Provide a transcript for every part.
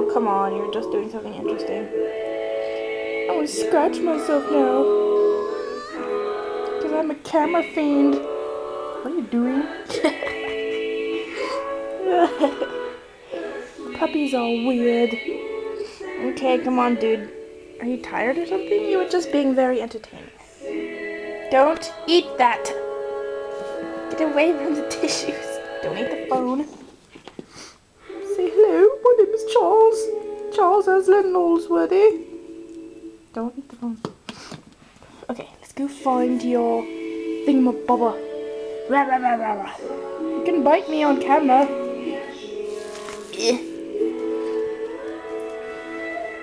Oh, come on, you're just doing something interesting. I want to scratch myself now. Because I'm a camera fiend. What are you doing? Puppy's all weird. Okay, come on, dude. Are you tired or something? You were just being very entertaining. Don't eat that. Get away from the tissues. Don't eat the phone. Say hello, my name is Charles. Charles Aslan Knowlesworthy. Don't eat the phone. Okay, let's go find your thingamabobber. Rah, rah, rah, rah, rah. You can bite me on camera.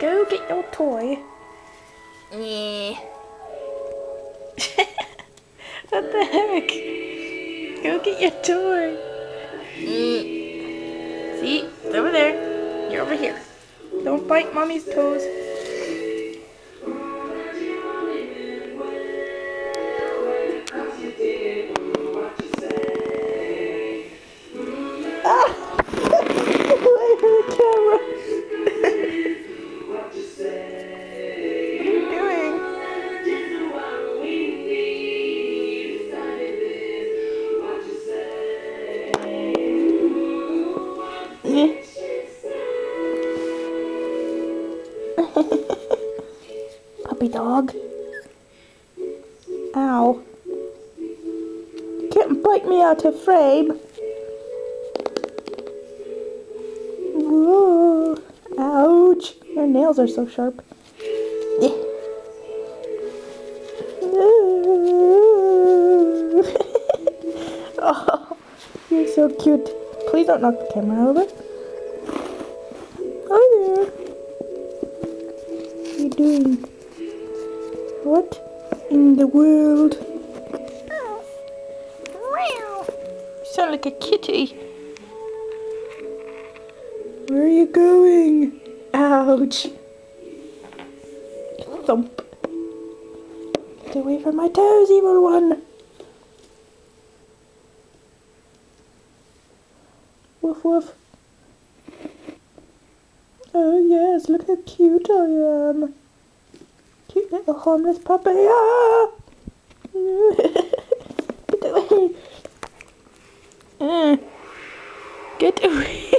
Go get your toy. What the heck? Go get your toy. See? It's over there. You're over here. Don't bite mommy's toes. Ah! Away from the camera. What are you doing? Puppy dog. Ow. You can't bite me out of frame. Whoa. Ouch. Your nails are so sharp. Oh, you're so cute. Please don't knock the camera over. Hi there. What are you doing? What in the world? You sound like a kitty. Where are you going? Ouch. Thump. Get away from my toes, evil one. Woof woof. Oh yes, look how cute I am. Cute little homeless puppy. Ah! Get away. Get away.